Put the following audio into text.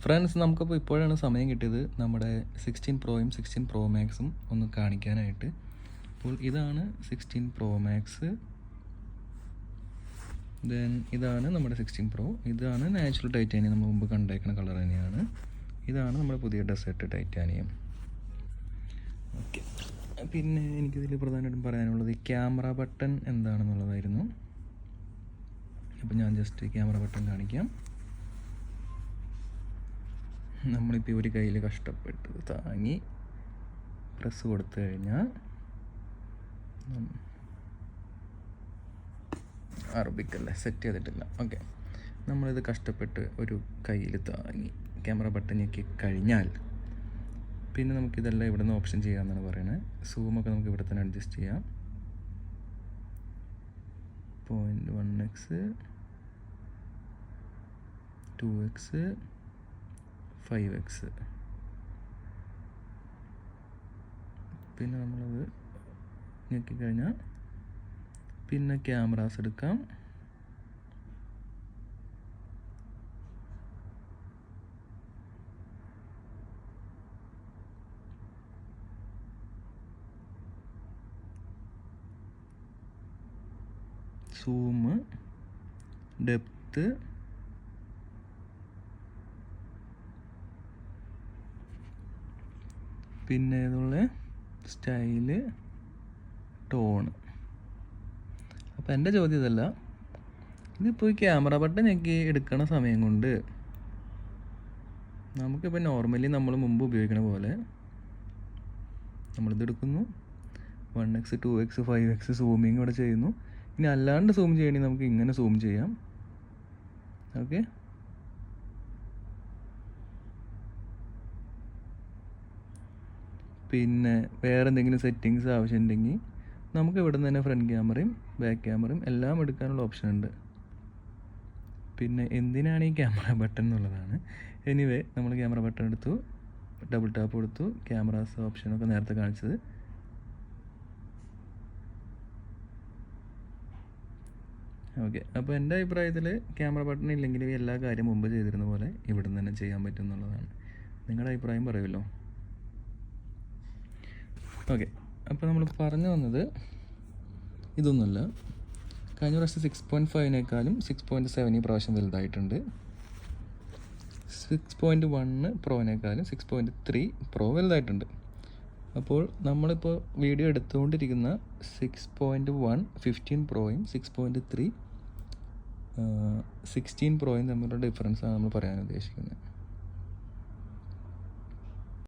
Friends, നമുക്കപ്പോൾ ഇപ്പോഴാണ് സമയം കിട്ടിയത് നമ്മുടെ 16 പ്രോയും 16 പ്രോ മാക്സും ഒന്ന് കാണിക്കാനായിട്ട്. അപ്പോൾ ഇതാണ് 16 പ്രോ മാക്സ്, ദെൻ ഇതാണ് നമ്മുടെ 16 പ്രോ. ഇതാണ് നാച്ചുറൽ ടൈറ്റാനിയം, നമ്മൾ മുമ്പ് കണ്ടേക്കുന്ന കളർ തന്നെയാണ്. ഇതാണ് നമ്മുടെ പുതിയ ഡെസേർട്ട് ടൈറ്റാനിയം. ഓക്കെ, പിന്നെ എനിക്കിതിൽ പ്രധാനമായിട്ടും പറയാനുള്ളത് ഈ ക്യാമറ ബട്ടൺ എന്താണെന്നുള്ളതായിരുന്നു. അപ്പോൾ ഞാൻ ജസ്റ്റ് ക്യാമറ ബട്ടൺ കാണിക്കാം. നമ്മളിപ്പോൾ ഒരു കയ്യിൽ കഷ്ടപ്പെട്ട് താങ്ങി പ്രസ് കൊടുത്തു കഴിഞ്ഞാൽ അറബിക്കല്ലേ, സെറ്റ് ചെയ്തിട്ടില്ല. ഓക്കെ, നമ്മളിത് കഷ്ടപ്പെട്ട് ഒരു കയ്യിൽ താങ്ങി ക്യാമറ ബട്ടൺ ഞെക്കി കഴിഞ്ഞാൽ പിന്നെ നമുക്കിതെല്ലാം ഇവിടെ നിന്ന് ഓപ്ഷൻ ചെയ്യാമെന്നാണ് പറയുന്നത്. സൂമൊക്കെ നമുക്ക് ഇവിടെ തന്നെ അഡ്ജസ്റ്റ് ചെയ്യാം. 0.1x 2x 5x. പിന്നെ നമ്മളത് ഞെക്കിക്കഴിഞ്ഞാൽ പിന്നെ ക്യാമറാസ് എടുക്കാം. സൂം, ഡെപ്ത്ത്, പിന്നെ ഏതുള്ള സ്റ്റൈല്, ടോണ്. അപ്പോൾ എൻ്റെ ചോദ്യം ഇതല്ല, ഇതിപ്പോൾ ഈ ക്യാമറ ബട്ടൺ ഞെക്കി എടുക്കണ സമയം കൊണ്ട് നമുക്കിപ്പോൾ നോർമലി നമ്മൾ മുമ്പ് ഉപയോഗിക്കണ പോലെ നമ്മളിത് എടുക്കുന്നു, 1x 2x 5x സൂമിങ് ഇവിടെ ചെയ്യുന്നു. ഇനി അല്ലാണ്ട് സൂം ചെയ്യണമെങ്കിൽ നമുക്ക് ഇങ്ങനെ സൂം ചെയ്യാം. ഓക്കെ, പിന്നെ വേറെ എന്തെങ്കിലും സെറ്റിങ്സ് ആവശ്യമുണ്ടെങ്കിൽ നമുക്ക് ഇവിടെ നിന്ന് തന്നെ ഫ്രണ്ട് ക്യാമറയും ബാക്ക് ക്യാമറയും എല്ലാം എടുക്കാനുള്ള ഓപ്ഷൻ ഉണ്ട്. പിന്നെ എന്തിനാണ് ഈ ക്യാമറ ബട്ടൺ എന്നുള്ളതാണ്. എനിവേ, നമ്മൾ ക്യാമറ ബട്ടൺ എടുത്തു, ഡബിൾ ടാപ്പ് കൊടുത്തു, ക്യാമറാസ് ഓപ്ഷനൊക്കെ നേരത്തെ കാണിച്ചത്. ഓക്കെ, അപ്പോൾ എൻ്റെ അഭിപ്രായത്തിൽ ക്യാമറ ബട്ടൺ ഇല്ലെങ്കിൽ എല്ലാ കാര്യം മുമ്പ് ചെയ്തിരുന്ന പോലെ ഇവിടെ നിന്ന് തന്നെ ചെയ്യാൻ പറ്റും എന്നുള്ളതാണ്. നിങ്ങളുടെ അഭിപ്രായം പറയുമല്ലോ. ഓക്കെ, അപ്പോൾ നമ്മൾ പറഞ്ഞു വന്നത് ഇതൊന്നുമല്ല. കഴിഞ്ഞ പ്രാവശ്യം 6.5നേക്കാളും 6.7 ഈ പ്രാവശ്യം വലുതായിട്ടുണ്ട്. 6.1 പ്രോനേക്കാളും 6.3 പ്രോ വലുതായിട്ടുണ്ട്. അപ്പോൾ നമ്മളിപ്പോൾ വീഡിയോ എടുത്തുകൊണ്ടിരിക്കുന്ന 6.1 15 പ്രോയും 6.3 16 പ്രോയും തമ്മിലുള്ള ഡിഫറൻസാണ് നമ്മൾ പറയാൻ ഉദ്ദേശിക്കുന്നത്.